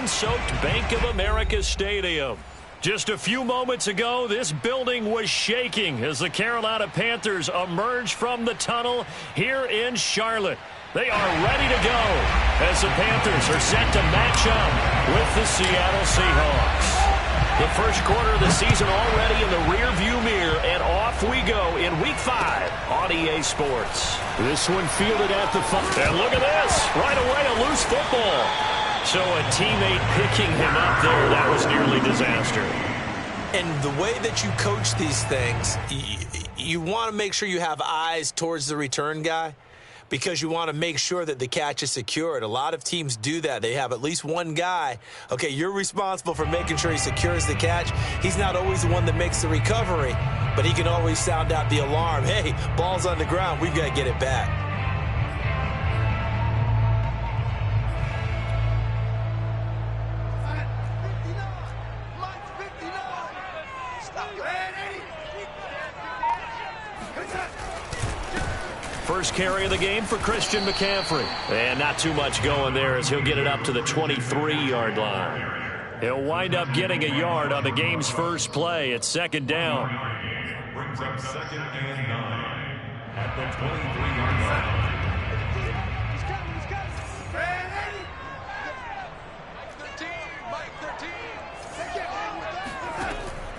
rain-soaked Bank of America Stadium. Just a few moments ago, this building was shaking as the Carolina Panthers emerged from the tunnel here in Charlotte. They are ready to go as the Panthers are set to match up with the Seattle Seahawks. The first quarter of the season already in the rearview mirror, and off we go in Week 5 on EA Sports. This one fielded at the 5. And look at this. Right away, a loose football. So a teammate picking him up there, that was nearly disaster. And the way that you coach these things, you want to make sure you have eyes towards the return guy because you want to make sure that the catch is secured. A lot of teams do that. They have at least one guy. Okay, you're responsible for making sure he secures the catch. He's not always the one that makes the recovery, but he can always sound out the alarm. Hey, ball's on the ground. We've got to get it back. First carry of the game for Christian McCaffrey. And not too much going there as he'll get it up to the 23-yard line. He'll wind up getting a yard on the game's first play. It's second down. Brings up 2nd and 9 at the 23-yard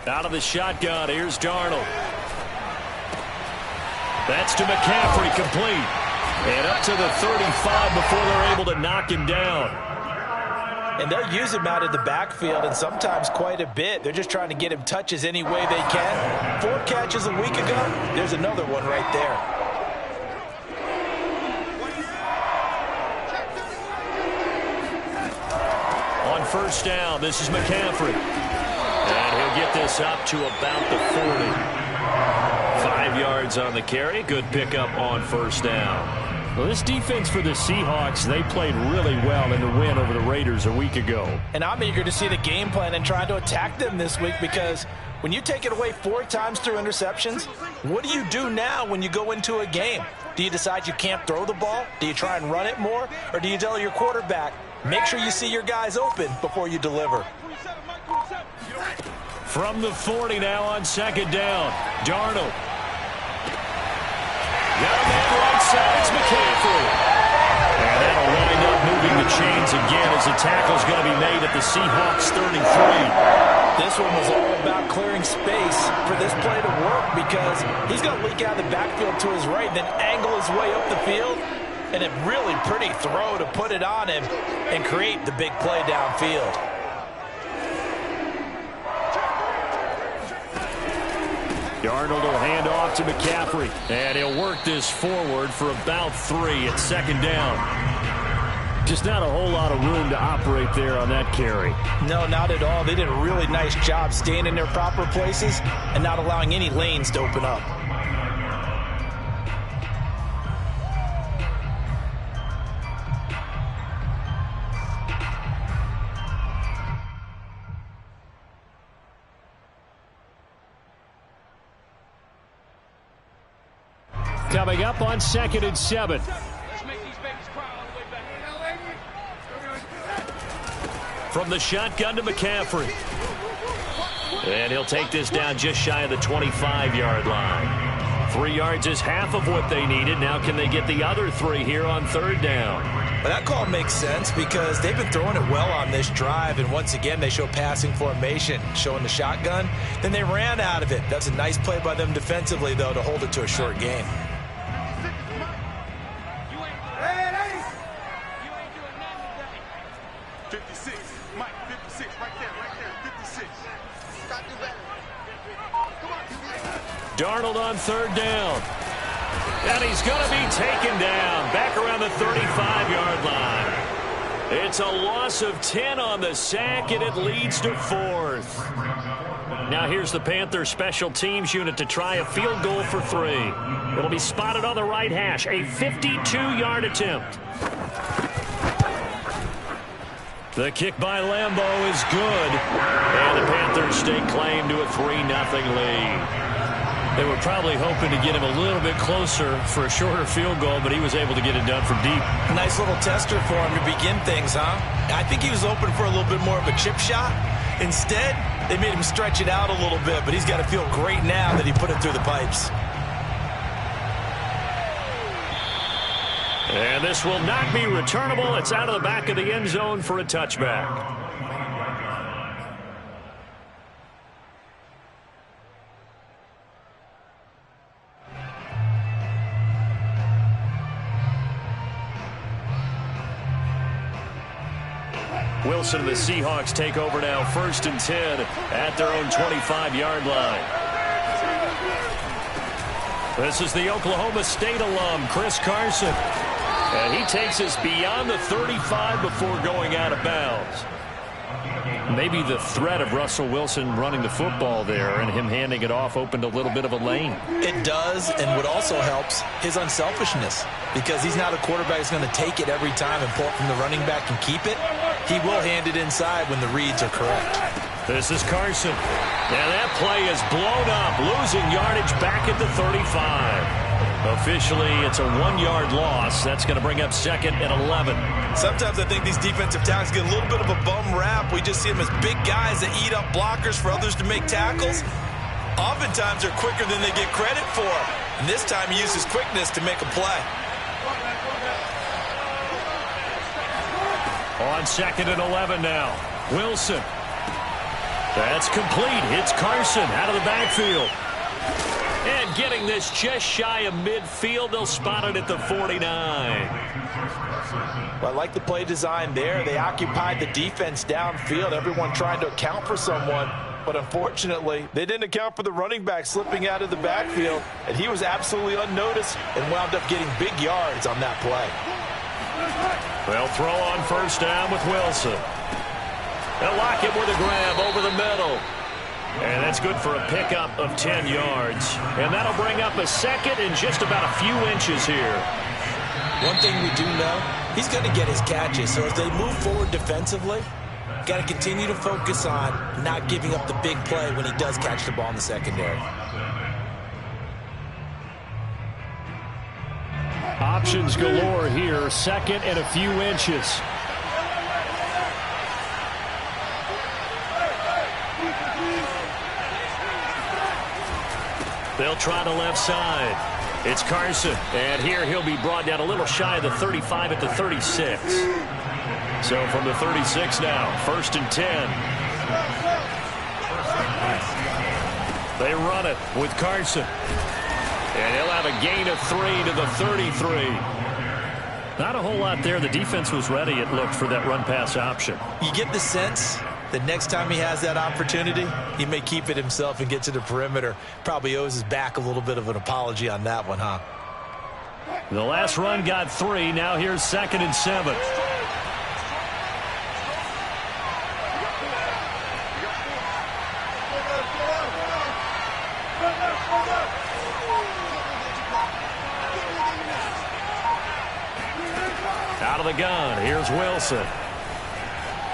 line. Out of the shotgun, here's Darnold. That's to McCaffrey, complete. And up to the 35 before they're able to knock him down. And they'll use him out of the backfield, and sometimes quite a bit. They're just trying to get him touches any way they can. 4 catches a week ago. There's another one right there. On first down, this is McCaffrey. And he'll get this up to about the 40. 5 yards on the carry. Good pickup on first down. Well, this defense for the Seahawks, they played really well in the win over the Raiders a week ago. And I'm eager to see the game plan and try to attack them this week because when you take it away 4 times through interceptions, what do you do now when you go into a game? Do you decide you can't throw the ball? Do you try and run it more? Or do you tell your quarterback, make sure you see your guys open before you deliver? From the 40 now on second down, Darnold. Got a man right side, it's McCaffrey. And that'll wind up moving the chains again as the tackle's going to be made at the Seahawks 33. This one was all about clearing space for this play to work because he's going to leak out of the backfield to his right, then angle his way up the field. And a really pretty throw to put it on him and create the big play downfield. Darnold will hand off to McCaffrey. And he'll work this forward for about 3 at second down. Just not a whole lot of room to operate there on that carry. No, not at all. They did a really nice job staying in their proper places and not allowing any lanes to open up. Coming up on 2nd and 7. From the shotgun to McCaffrey. And he'll take this down just shy of the 25-yard line. 3 yards is half of what they needed. Now can they get the other 3 here on third down? But that call makes sense because they've been throwing it well on this drive. And once again, they show passing formation, showing the shotgun. Then they ran out of it. That's a nice play by them defensively, though, to hold it to a short gain. Darnold on third down. And he's going to be taken down back around the 35-yard line. It's a loss of 10 on the sack, and it leads to 4th. Now here's the Panthers special teams unit to try a field goal for 3. It'll be spotted on the right hash, a 52-yard attempt. The kick by Lambeau is good, and the Panthers stake claim to a 3-0 lead. They were probably hoping to get him a little bit closer for a shorter field goal, but he was able to get it done from deep. A nice little tester for him to begin things, huh? I think he was open for a little bit more of a chip shot. Instead, they made him stretch it out a little bit, but he's got to feel great now that he put it through the pipes. And this will not be returnable. It's out of the back of the end zone for a touchback. Wilson and the Seahawks take over now, 1st and 10 at their own 25-yard line. This is the Oklahoma State alum, Chris Carson. And he takes us beyond the 35 before going out of bounds. Maybe the threat of Russell Wilson running the football there and him handing it off opened a little bit of a lane. It does, and what also helps, his unselfishness. Because he's not a quarterback who's going to take it every time and pull it from the running back and keep it. He will hand it inside when the reads are correct. This is Carson. And that play is blown up, losing yardage back at the 35. Officially, it's a 1-yard loss. That's going to bring up 2nd and 11. Sometimes I think these defensive tackles get a little bit of a bum rap. We just see them as big guys that eat up blockers for others to make tackles. Oftentimes, they're quicker than they get credit for. And this time, he uses quickness to make a play. On 2nd and 11 now. Wilson. That's complete. It's Carson out of the backfield. And getting this just shy of midfield, they'll spot it at the 49. Well, I like the play design there. They occupied the defense downfield, everyone trying to account for someone. But unfortunately, they didn't account for the running back slipping out of the backfield, and he was absolutely unnoticed and wound up getting big yards on that play. They'll throw on 1st down with Wilson. They'll lock it with a grab over the middle. And that's good for a pickup of 10 yards. And that'll bring up a 2nd and just about a few inches here. One thing we do know, he's going to get his catches. So as they move forward defensively, got to continue to focus on not giving up the big play when he does catch the ball in the secondary. Options galore here. 2nd and a few inches. They'll try the left side. It's Carson. And here he'll be brought down a little shy of the 35 at the 36. So from the 36 now, 1st and 10. They run it with Carson. And he'll have a gain of 3 to the 33. Not a whole lot there. The defense was ready, it looked, for that run-pass option. You get the sense that next time he has that opportunity, he may keep it himself and get to the perimeter. Probably owes his back a little bit of an apology on that one, huh? The last run got 3. Now here's 2nd and 7. Out of the gun, here's Wilson.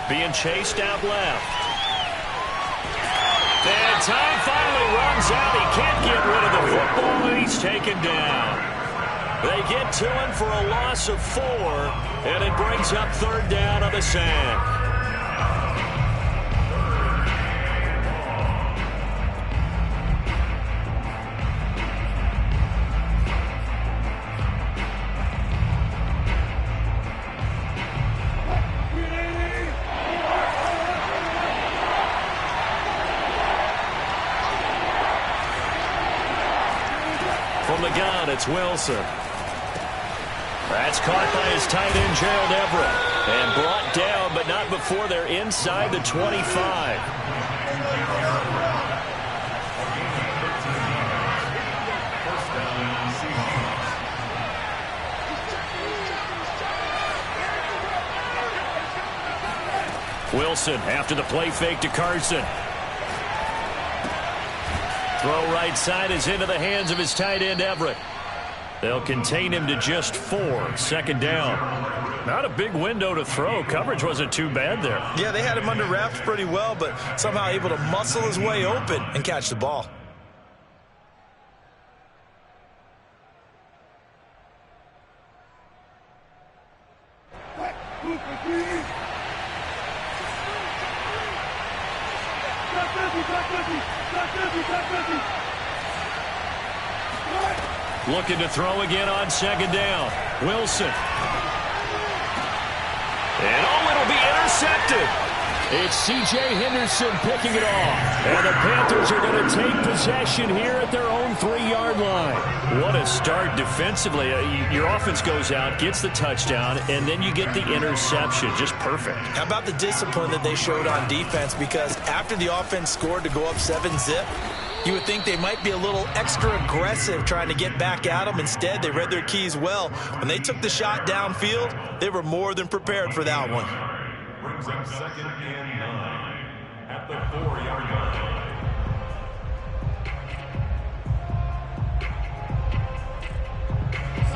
Being chased out left. And time finally runs out. He can't get rid of the football, and he's taken down. They get to him for a loss of 4, and it brings up 3rd down on the sack. From the gun, it's Wilson. That's caught by his tight end, Gerald Everett. And brought down, but not before they're inside the 25. Wilson after the play fake to Carson. Throw right side is into the hands of his tight end, Everett. They'll contain him to just 4. 2nd down. Not a big window to throw. Coverage wasn't too bad there. Yeah, they had him under wraps pretty well, but somehow able to muscle his way open and catch the ball. Looking to throw again on second down. Wilson. And it'll be intercepted. It's C.J. Henderson picking it off. And the Panthers are going to take possession here at their own 3-yard line. What a start defensively. Your offense goes out, gets the touchdown, and then you get the interception. Just perfect. How about the discipline that they showed on defense? Because after the offense scored to go up 7-zip, you would think they might be a little extra aggressive trying to get back at them. Instead, they read their keys well. When they took the shot downfield, they were more than prepared for that one. Brings up 2nd and 9 at the 4-yard line.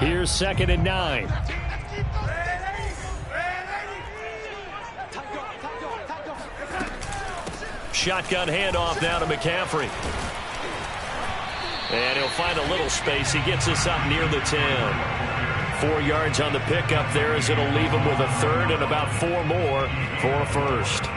Here's 2nd and 9. Shotgun handoff now to McCaffrey. And he'll find a little space. He gets us up near the 10. 4 yards on the pickup there as it'll leave him with a third and about 4 more for a first.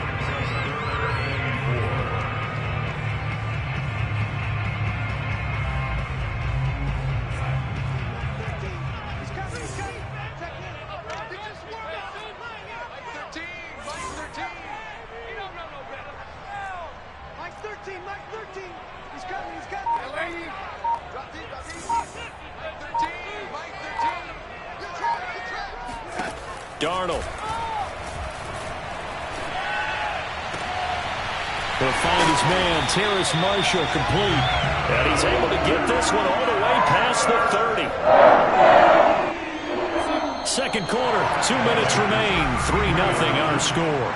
Darnold. He'll find his man, Terrace Marshall, complete. And he's able to get this one all the way past the 30. Second quarter, 2 minutes remain. 3-0 our score.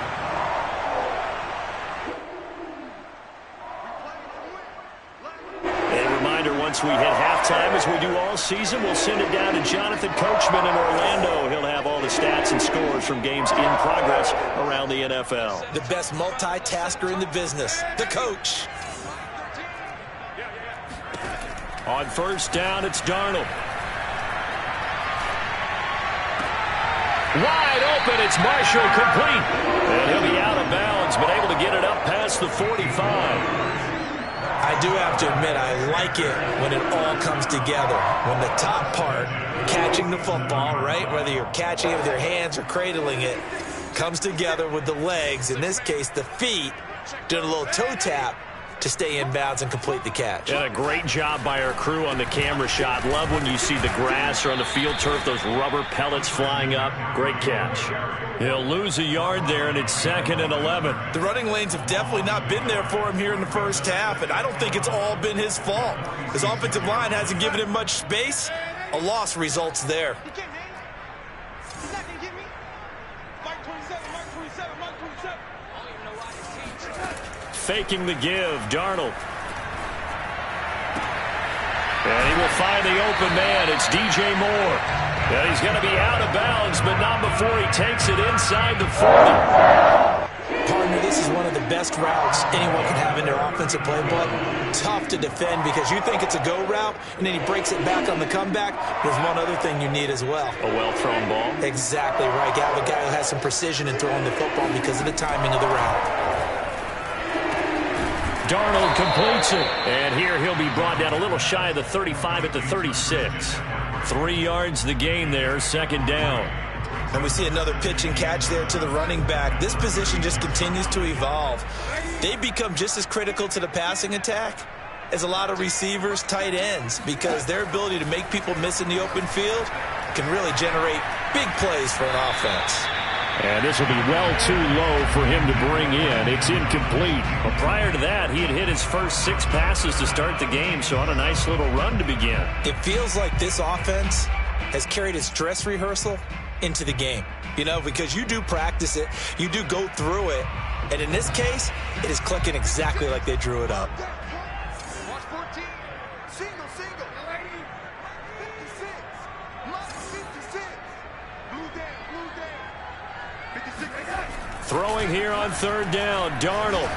Once we hit halftime, as we do all season, we'll send it down to Jonathan Coachman in Orlando. He'll have all the stats and scores from games in progress around the NFL. The best multitasker in the business, the coach. On first down, it's Darnold. Wide open, it's Marshall, complete. And he'll be out of bounds, but able to get it up past the 45. I do have to admit, I like it when it all comes together. When the top part, catching the football, right, whether you're catching it with your hands or cradling it, comes together with the legs, in this case the feet, doing a little toe tap to stay in bounds and complete the catch. And a great job by our crew on the camera shot. Love when you see the grass or on the field turf, those rubber pellets flying up. Great catch. He'll lose a yard there, and it's 2nd and 11. The running lanes have definitely not been there for him here in the first half, and I don't think it's all been his fault. His offensive line hasn't given him much space. A loss results there. Faking the give, Darnold. And he will find the open man. It's DJ Moore. And he's going to be out of bounds, but not before he takes it inside the 40. Partner, this is one of the best routes anyone can have in their offensive playbook. Tough to defend because you think it's a go route, and then he breaks it back on the comeback. There's one other thing you need as well. A well-thrown ball. Exactly right. You have a guy who has some precision in throwing the football because of the timing of the route. Darnold completes it. And here he'll be brought down a little shy of the 35 at the 36. 3 yards the gain there, 2nd down. And we see another pitch and catch there to the running back. This position just continues to evolve. They become just as critical to the passing attack as a lot of receivers, tight ends, because their ability to make people miss in the open field can really generate big plays for an offense. And this will be well too low for him to bring in. It's incomplete. But prior to that, he had hit his first 6 passes to start the game, so on a nice little run to begin. It feels like this offense has carried its dress rehearsal into the game. You know, because you do practice it, you do go through it, and in this case, it is clicking exactly like they drew it up. Watch 14. Single. 56. Lock 56. Blue down. 56. Throwing here on 3rd down, Darnold.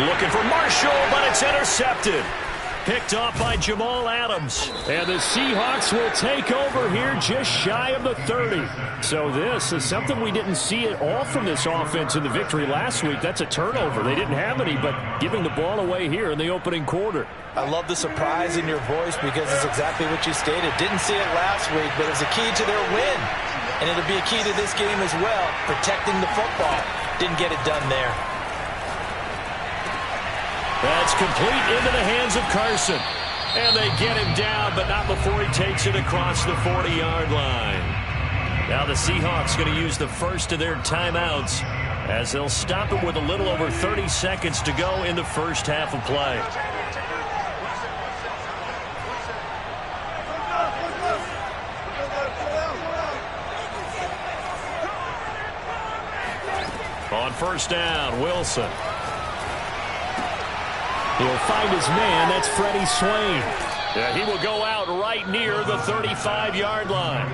Looking for Marshall, but it's intercepted. picked off by Jamal Adams. And the Seahawks will take over here just shy of the 30. So this is something we didn't see at all from this offense in the victory last week. That's a turnover. They didn't have any, but giving the ball away here in the opening quarter. I love the surprise in your voice because it's exactly what you stated. Didn't see it last week, but it's a key to their win. And it'll be a key to this game as well, protecting the football. Didn't get it done there. That's complete into the hands of Carson. And they get him down, but not before he takes it across the 40-yard line. Now the Seahawks going to use the first of their timeouts as they'll stop it with a little over 30 seconds to go in the first half of play. On first down, Wilson. He'll find his man. That's Freddie Swain. Yeah, he will go out right near the 35-yard line.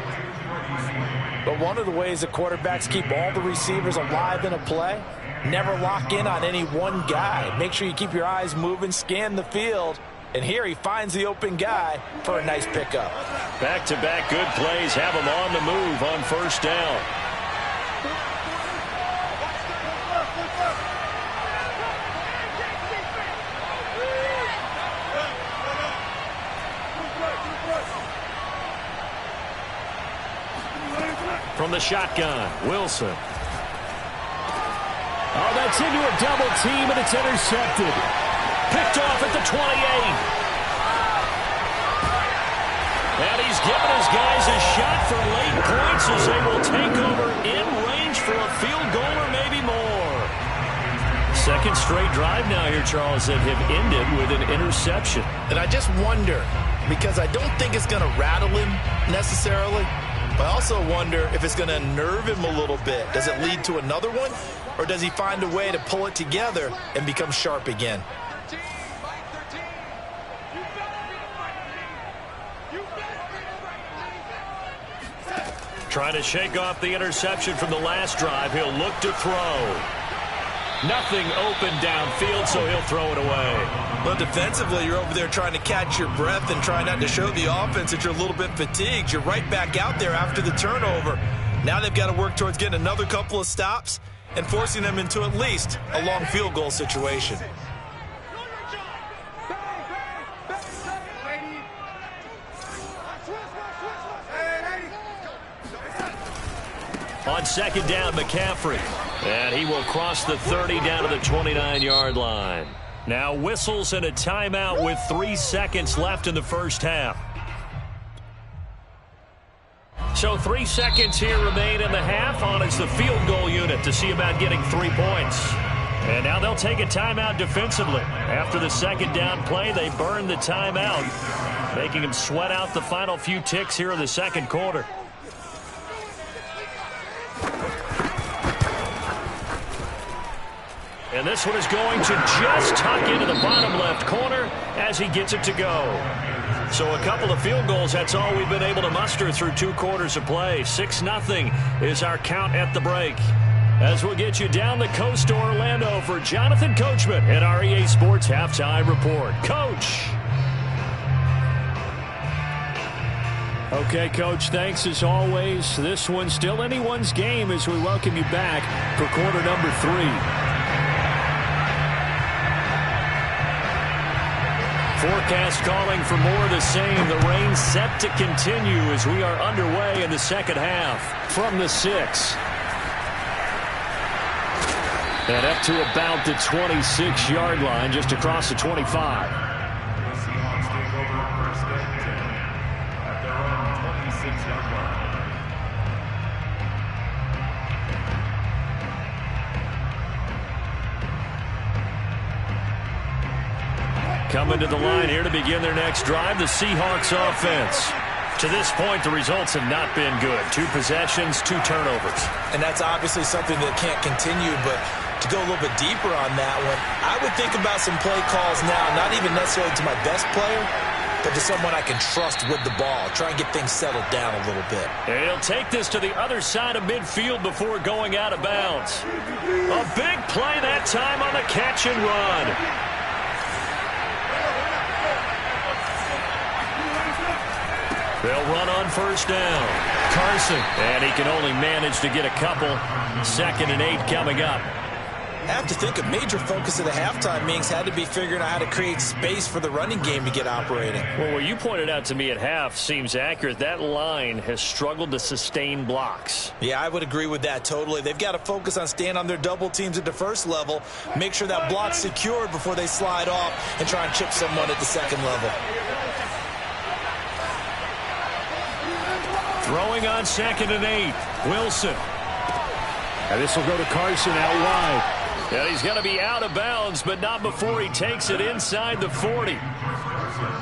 But one of the ways that quarterbacks keep all the receivers alive in a play, never lock in on any one guy. Make sure you keep your eyes moving, scan the field. And here he finds the open guy for a nice pickup. Back-to-back good plays have him on the move on first down. From the shotgun, Wilson. Oh, that's into a double team, and it's intercepted. Picked off at the 28. And he's giving his guys a shot for late points as they will take over in range for a field goal or maybe more. Second straight drive now here, Charles, that have ended with an interception. And I just wonder, because I don't think it's going to rattle him necessarily, but I also wonder if it's going to unnerve him a little bit. Does it lead to another one? Or does he find a way to pull it together and become sharp again? Trying to shake off the interception from the last drive. He'll look to throw. Nothing open downfield, so he'll throw it away. Well, defensively, you're over there trying to catch your breath and try not to show the offense that you're a little bit fatigued. You're right back out there after the turnover. Now they've got to work towards getting another couple of stops and forcing them into at least a long field goal situation. On second down, McCaffrey. And he will cross the 30 down to the 29-yard line. Now whistles and a timeout with 3 seconds left in the first half. So 3 seconds here remain in the half on as the field goal unit to see about getting 3 points. And now they'll take a timeout defensively. After the second down play, they burn the timeout, making them sweat out the final few ticks here in the second quarter. And this one is going to just tuck into the bottom left corner as he gets it to go. So a couple of field goals, that's all we've been able to muster through 2 quarters of play. 6-0 is our count at the break. As we'll get you down the coast to Orlando for Jonathan Coachman at our EA Sports Halftime Report. Coach. Okay, Coach, thanks as always. This one's still anyone's game as we welcome you back for quarter number 3. Forecast calling for more of the same. The rain set to continue as we are underway in the second half from the 6. And up to about the 26-yard line, just across the 25. The Seahawks take over first and 10 at their own 26-yard line. Coming to the line here to begin their next drive, the Seahawks offense. To this point, the results have not been good. 2 possessions, 2 turnovers. And that's obviously something that can't continue, but to go a little bit deeper on that one, I would think about some play calls now, not even necessarily to my best player, but to someone I can trust with the ball. Try and get things settled down a little bit. And he'll take this to the other side of midfield before going out of bounds. A big play that time on the catch and run. They'll run on first down. Carson, and he can only manage to get a couple. 2nd and 8 coming up. I have to think a major focus of the halftime meetings had to be figuring out how to create space for the running game to get operating. Well, what you pointed out to me at half seems accurate. That line has struggled to sustain blocks. Yeah, I would agree with that totally. They've got to focus on staying on their double teams at the first level, make sure that block's secured before they slide off and try and chip someone at the second level. Throwing on 2nd and 8. Wilson. And this will go to Carson out wide. And he's going to be out of bounds, but not before he takes it inside the 40.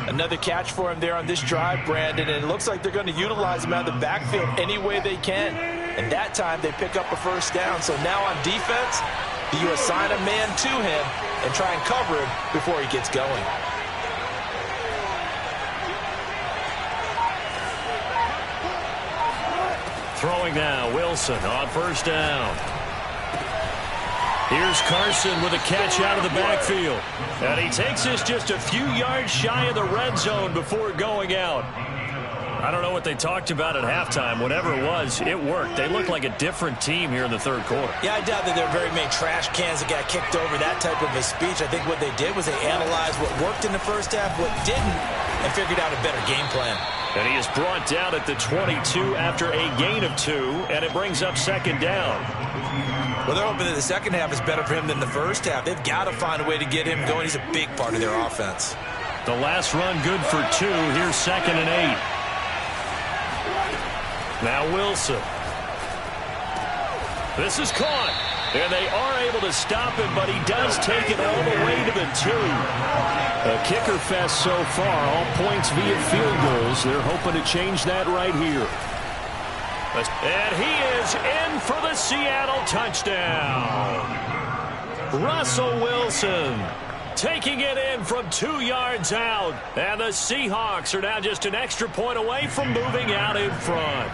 Another catch for him there on this drive, Brandon, and it looks like they're going to utilize him out of the backfield any way they can. And that time they pick up a first down. So now on defense, do you assign a man to him and try and cover him before he gets going? Throwing now, Wilson on first down. Here's Carson with a catch out of the backfield. And he takes this just a few yards shy of the red zone before going out. I don't know what they talked about at halftime. Whatever it was, it worked. They looked like a different team here in the third quarter. Yeah, I doubt that there are very many trash cans that got kicked over, that type of a speech. I think what they did was they analyzed what worked in the first half, what didn't, and figured out a better game plan. And he is brought down at the 22 after a gain of 2, and it brings up 2nd down. Well, they're hoping that the second half is better for him than the first half. They've got to find a way to get him going. He's a big part of their offense. The last run good for 2. Here's 2nd and 8. Now Wilson. This is caught. And they are able to stop him, but he does take it all the way to the 2. A kicker fest so far, all points via field goals. They're hoping to change that right here. And he is in for the Seattle touchdown. Russell Wilson taking it in from 2 yards out. And the Seahawks are now just an extra point away from moving out in front.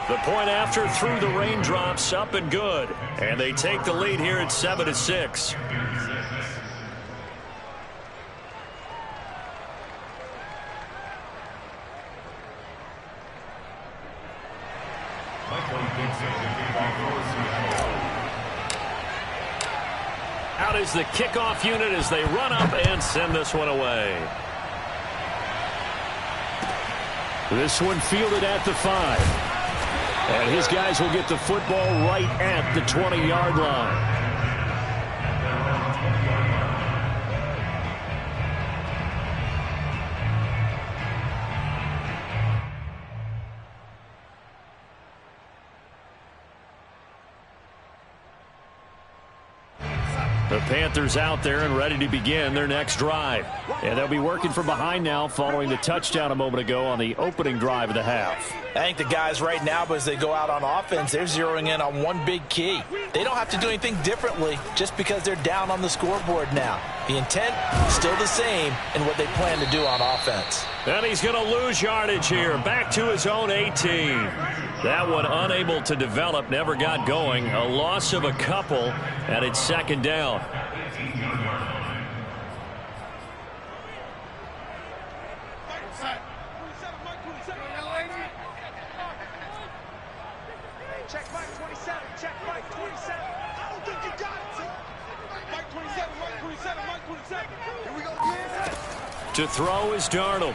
The point after through the raindrops, up and good. And they take the lead here at 7-6. Out is the kickoff unit as they run up and send this one away. This one fielded at the 5. And his guys will get the football right at the 20-yard line. The Panthers out there and ready to begin their next drive. And they'll be working from behind now following the touchdown a moment ago on the opening drive of the half. I think the guys right now, as they go out on offense, they're zeroing in on one big key. They don't have to do anything differently just because they're down on the scoreboard now. The intent is still the same in what they plan to do on offense. And he's going to lose yardage here. Back to his own 18. That one unable to develop, never got going. A loss of a couple, and it's 2nd down. Check Mike 27. Check Mike 27. I don't think you got it, sir. Mike 27. Mike 27. Mike 27. Here we go. To throw is Darnold.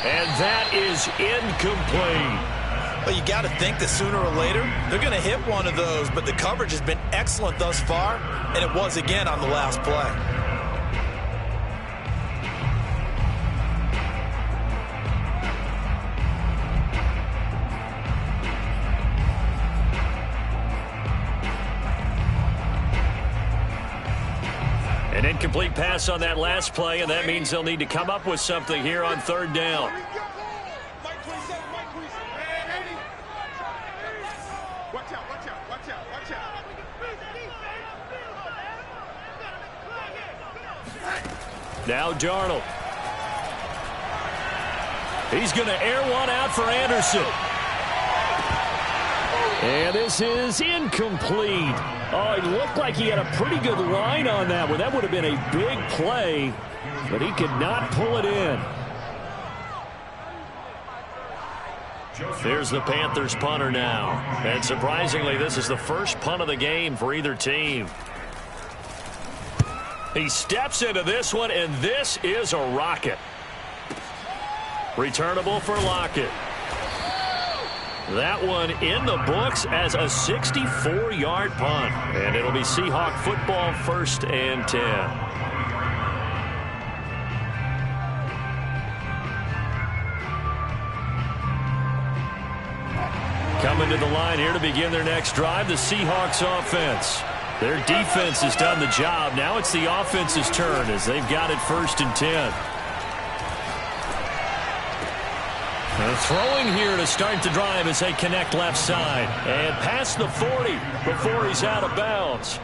And that is incomplete. Well, you got to think that sooner or later they're going to hit one of those, but the coverage has been excellent thus far, and it was again on the last play. An incomplete pass on that last play, and that means they'll need to come up with something here on 3rd down. Mike 27. Mike 27. Watch out. Watch out. Watch out. Watch out. Now Darnold. He's going to air one out for Anderson. And this is incomplete. Oh, it looked like he had a pretty good line on that one. That would have been a big play, but he could not pull it in. Here's the Panthers punter now. And surprisingly, this is the first punt of the game for either team. He steps into this one, and this is a rocket. Returnable for Lockett. That one in the books as a 64-yard punt. And it'll be Seahawk football, 1st and 10. Coming to the line here to begin their next drive, the Seahawks offense. Their defense has done the job. Now it's the offense's turn as they've got it 1st and 10. Throwing here to start the drive as they connect left side. And past the 40 before he's out of bounds.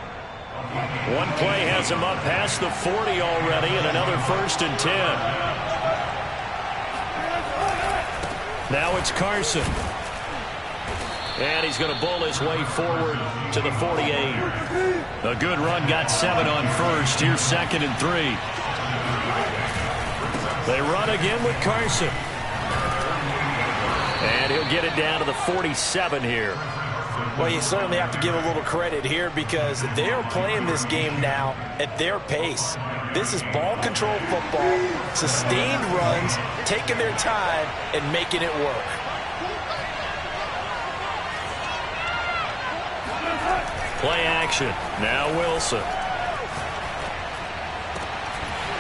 One play has him up past the 40 already, and another 1st and 10. Now it's Carson. And he's going to bull his way forward to the 48. A good run, got 7 on 1st. Here's 2nd and 3. They run again with Carson. And he'll get it down to the 47 here. Well, you certainly have to give a little credit here because they are playing this game now at their pace. This is ball control football, sustained runs, taking their time and making it work. Play action. Now Wilson.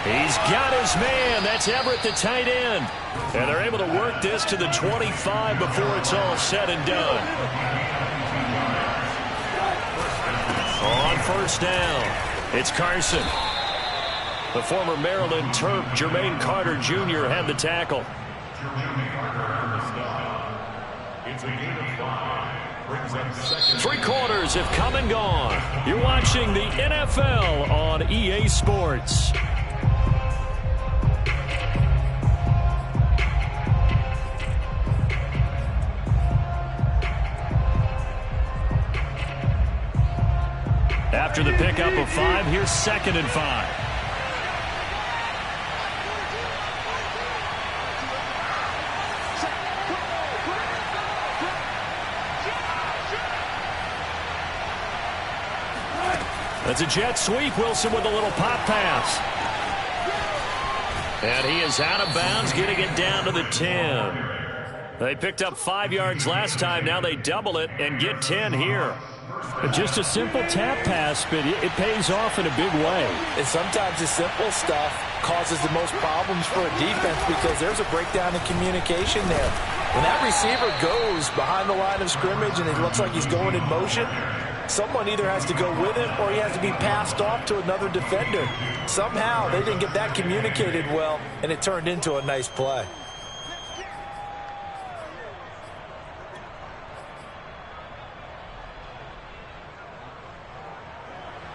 He's got his man. That's Everett, the tight end. And they're able to work this to the 25 before it's all said and done. On 1st down, it's Carson. The former Maryland Terp, Jermaine Carter Jr. had the tackle. It's a gain of 5. Brings up 2nd. 3 quarters have come and gone. You're watching the NFL on EA Sports. After the pickup of 5, here's 2nd and 5. That's a jet sweep. Wilson with a little pop pass. And he is out of bounds, getting it down to the 10. They picked up 5 yards last time. Now they double it and get 10 here. Just a simple tap pass, but it pays off in a big way. And sometimes the simple stuff causes the most problems for a defense because there's a breakdown in communication there. When that receiver goes behind the line of scrimmage and it looks like he's going in motion, someone either has to go with him or he has to be passed off to another defender. Somehow they didn't get that communicated well, and it turned into a nice play.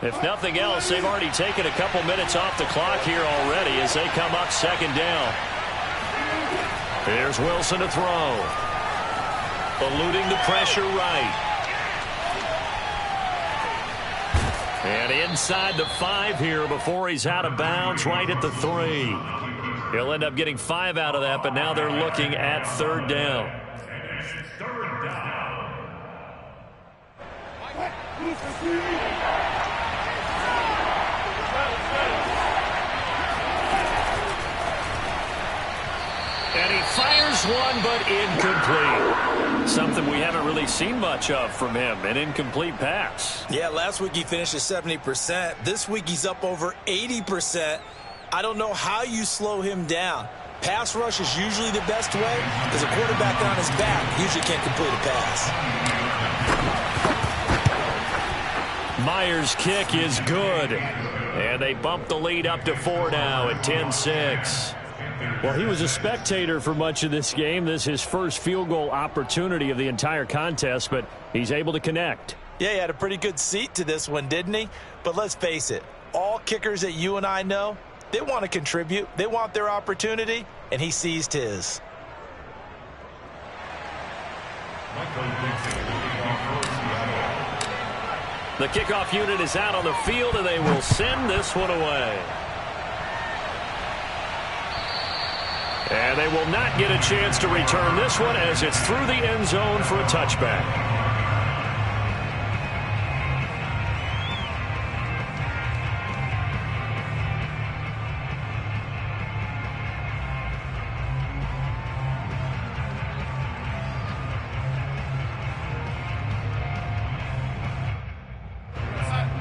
If nothing else, they've already taken a couple minutes off the clock here already as they come up 2nd down. Here's Wilson to throw. Eluding the pressure right. And inside the 5 here before he's out of bounds, right at the 3. He'll end up getting 5 out of that, but now they're looking at 3rd down. And it's 3rd down. And he fires one, but incomplete. Something we haven't really seen much of from him, an incomplete pass. Yeah, last week he finished at 70%. This week he's up over 80%. I don't know how you slow him down. Pass rush is usually the best way because a quarterback on his back usually can't complete a pass. Myers' kick is good. And they bump the lead up to 4 now at 10-6. Well, he was a spectator for much of this game. This is his first field goal opportunity of the entire contest, but he's able to connect. Yeah, he had a pretty good seat to this one, didn't he? But let's face it, all kickers that you and I know, they want to contribute. They want their opportunity, and he seized his. Michael Dixon leading off The kickoff unit is out on the field, and they will send this one away. And they will not get a chance to return this one as it's through the end zone for a touchback.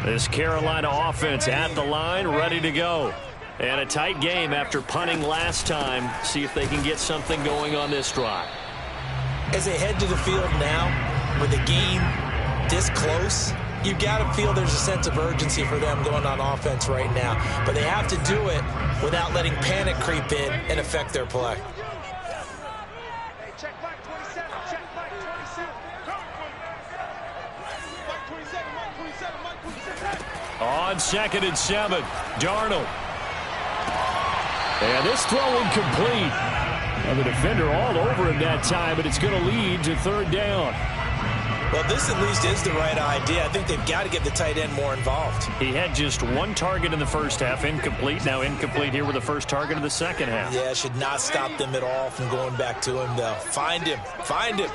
This Carolina offense at the line, ready to go. And a tight game after punting last time. See if they can get something going on this drive. As they head to the field now, with the game this close, you got to feel there's a sense of urgency for them going on offense right now. But they have to do it without letting panic creep in and affect their play. Check Mike 27. Check Mike 27. Mike 27. Mike 27. Mike 27. On 2nd and 7, Darnold. And this throw incomplete. Now the defender all over him that time, but it's going to lead to 3rd down. Well, this at least is the right idea. I think they've got to get the tight end more involved. He had just 1 target in the first half, incomplete. Now incomplete here with the first target of the second half. Yeah, should not stop them at all from going back to him, though. Find him. Find him.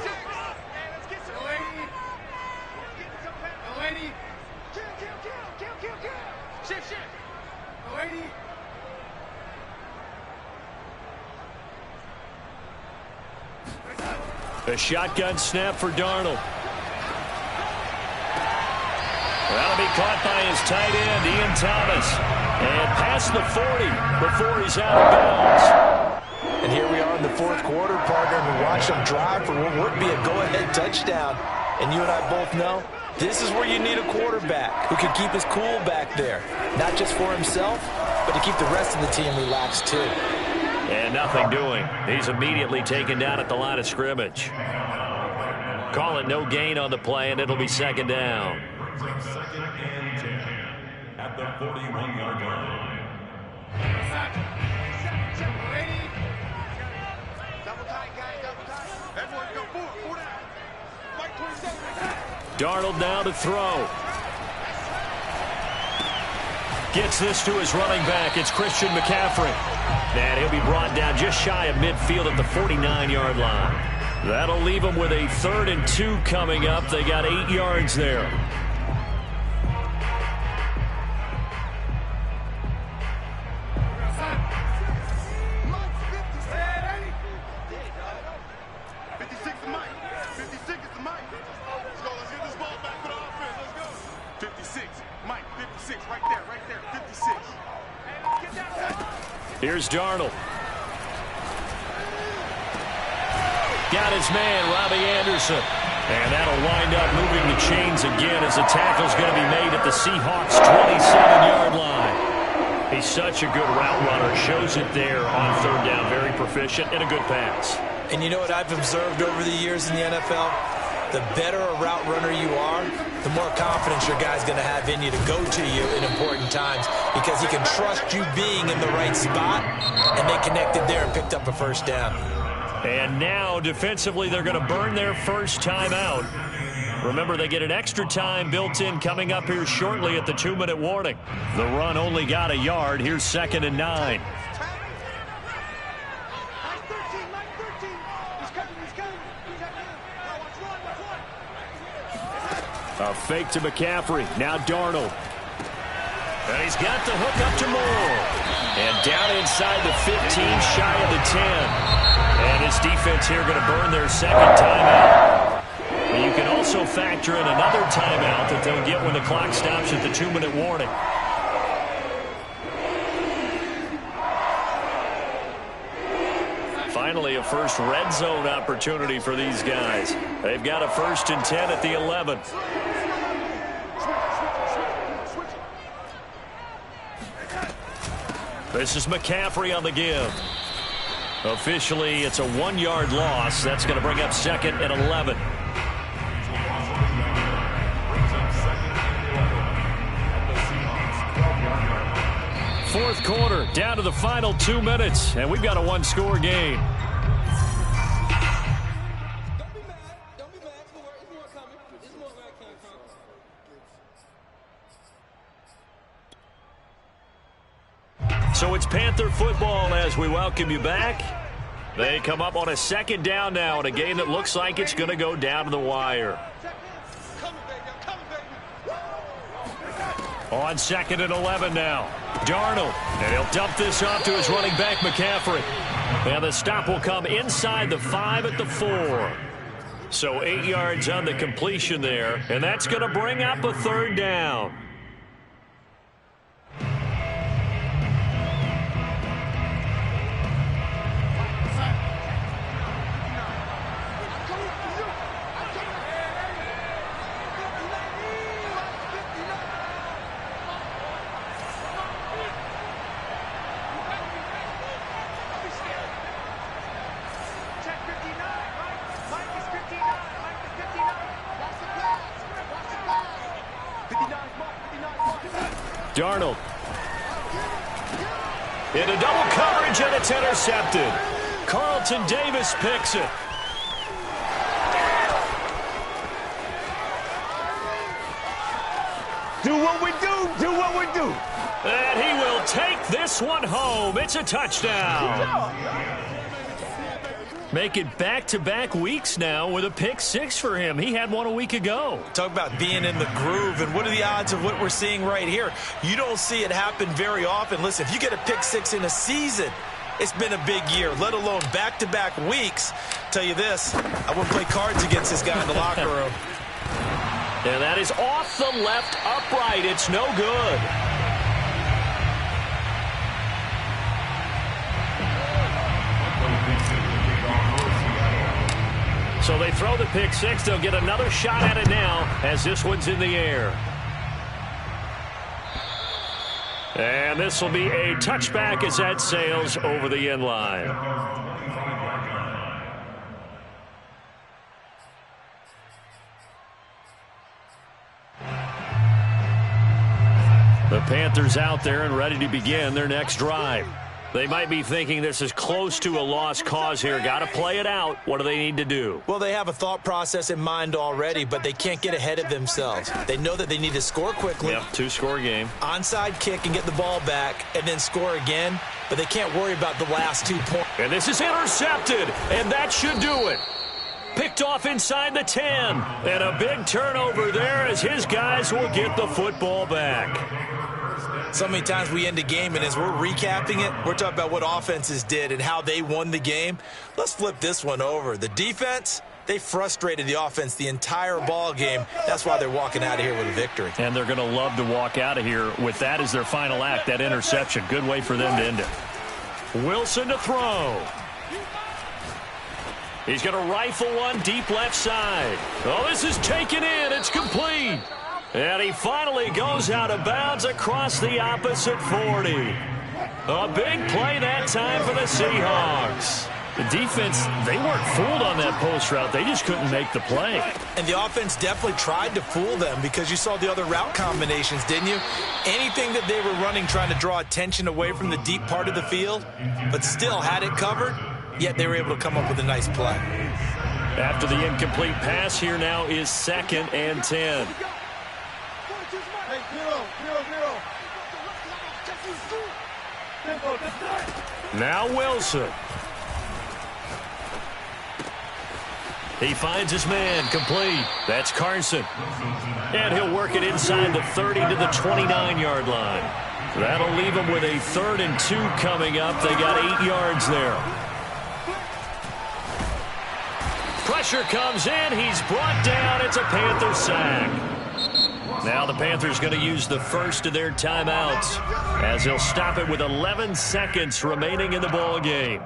A shotgun snap for Darnold. That'll be caught by his tight end, Ian Thomas. And past the 40 before he's out of bounds. And here we are in the 4th quarter, partner, and we watch them drive for what would be a go-ahead touchdown. And you and I both know this is where you need a quarterback who can keep his cool back there. Not just for himself, but to keep the rest of the team relaxed, too. And nothing doing. He's immediately taken down at the line of scrimmage. Call it no gain on the play, and it'll be 2nd down. 2nd and 10 at the 41-yard line. Double tight, guys. Double tight. Everyone go forward. Mike 27. Darnold now to throw. Gets this to his running back. It's Christian McCaffrey. And he'll be brought down just shy of midfield at the 49-yard line. That'll leave them with a 3rd and 2 coming up. They got 8 yards there. Here's Darnold. Got his man, Robbie Anderson. And that'll wind up moving the chains again as the tackle's going to be made at the Seahawks' 27-yard line. He's such a good route runner. Shows it there on 3rd down. Very proficient and a good pass. And you know what I've observed over the years in the NFL? The better a route runner you are, the more confidence your guy's going to have in you to go to you in important times because he can trust you being in the right spot, and they connected there and picked up a 1st down. And now, defensively, they're going to burn their first timeout. Remember, they get an extra time built in coming up here shortly at the 2-minute warning. The run only got a yard. Here's 2nd and 9. A fake to McCaffrey. Now Darnold. And he's got the hook up to Moore. And down inside the 15, shy of the 10. And his defense here going to burn their 2nd timeout. And you can also factor in another timeout that they'll get when the clock stops at the 2-minute warning. Finally, a first red zone opportunity for these guys. They've got a 1st and 10 at the 11. This is McCaffrey on the give. Officially, it's a 1-yard loss. That's going to bring up 2nd and 11. Fourth quarter, down to the final 2 minutes, and we've got a 1-score game. Don't be mad. Don't be mad. It's more coming. It's more where I came from. So it's Panther football as we welcome you back. They come up on a second down now in a game that looks like it's going to go down to the wire. On 2nd and 11 now. Darnold. And he'll dump this off to his running back, McCaffrey. And the stop will come inside the 5 at the 4. So 8 yards on the completion there. And that's going to bring up a 3rd down. Darnold. Into double coverage, and it's intercepted. Carlton Davis picks it. Do what we do. Do what we do. And he will take this one home. It's a touchdown. Make it back-to-back weeks now with a pick 6 for him. He had one a week ago. Talk about being in the groove, and what are the odds of what we're seeing right here? You don't see it happen very often. Listen, if you get a pick 6 in a season, it's been a big year, let alone back-to-back weeks. Tell you this, I wouldn't play cards against this guy in the locker room. And that is off the left upright. It's no good. So they throw the pick 6. They'll get another shot at it now as this one's in the air. And this will be a touchback as that sails over the end line. The Panthers out there and ready to begin their next drive. They might be thinking this is close to a lost cause here. Got to play it out. What do they need to do? Well, they have a thought process in mind already, but they can't get ahead of themselves. They know that they need to score quickly. Yep, 2-score game. Onside kick and get the ball back and then score again, but they can't worry about the last 2 points. And this is intercepted, and that should do it. Picked off inside the 10. And a big turnover there as his guys will get the football back. So many times we end a game, and as we're recapping it, we're talking about what offenses did and how they won the game. Let's flip this one over. The defense, they frustrated the offense the entire ball game. That's why they're walking out of here with a victory. And they're going to love to walk out of here with that as their final act, that interception. Good way for them to end it. Wilson to throw. He's going to rifle one deep left side. Oh, this is taken in. It's complete. And he finally goes out of bounds across the opposite 40. A big play that time for the Seahawks. The defense, they weren't fooled on that post route. They just couldn't make the play. And the offense definitely tried to fool them because you saw the other route combinations, didn't you? Anything that they were running trying to draw attention away from the deep part of the field, but still had it covered, yet they were able to come up with a nice play. After the incomplete pass, here now is 2nd and 10. Now Wilson. He finds his man, complete. That's Carson. And he'll work it inside the 30 to the 29-yard line. That'll leave him with a 3rd and 2 coming up. They got 8 yards there. Pressure comes in. He's brought down. It's a Panther sack. Now the Panthers going to use the first of their timeouts as they'll stop it with 11 seconds remaining in the ball game.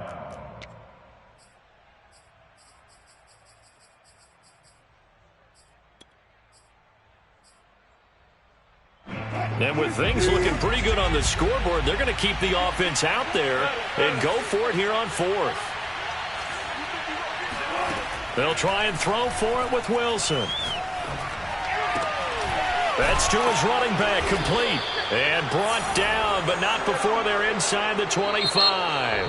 And with things looking pretty good on the scoreboard, they're going to keep the offense out there and go for it here on 4th. They'll try and throw for it with Wilson. That's to his running back, complete. And brought down, but not before they're inside the 25.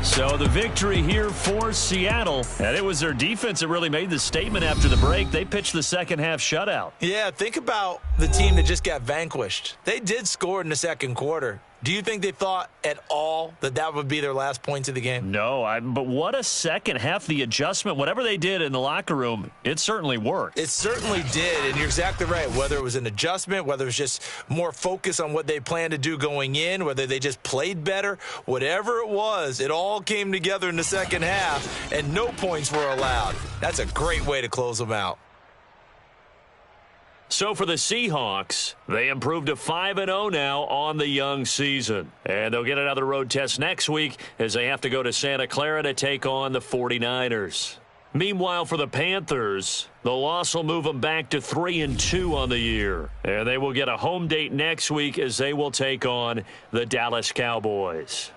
So the victory here for Seattle. And it was their defense that really made the statement after the break. They pitched the second half shutout. Yeah, think about the team that just got vanquished. They did score in the second quarter. Do you think they thought at all that would be their last points of the game? No, but what a second half. The adjustment, whatever they did in the locker room, it certainly worked. It certainly did, and you're exactly right. Whether it was an adjustment, whether it was just more focus on what they planned to do going in, whether they just played better, whatever it was, it all came together in the second half, and no points were allowed. That's a great way to close them out. So for the Seahawks, they improved to 5-0 now on the young season. And they'll get another road test next week as they have to go to Santa Clara to take on the 49ers. Meanwhile, for the Panthers, the loss will move them back to 3-2 on the year. And they will get a home date next week as they will take on the Dallas Cowboys.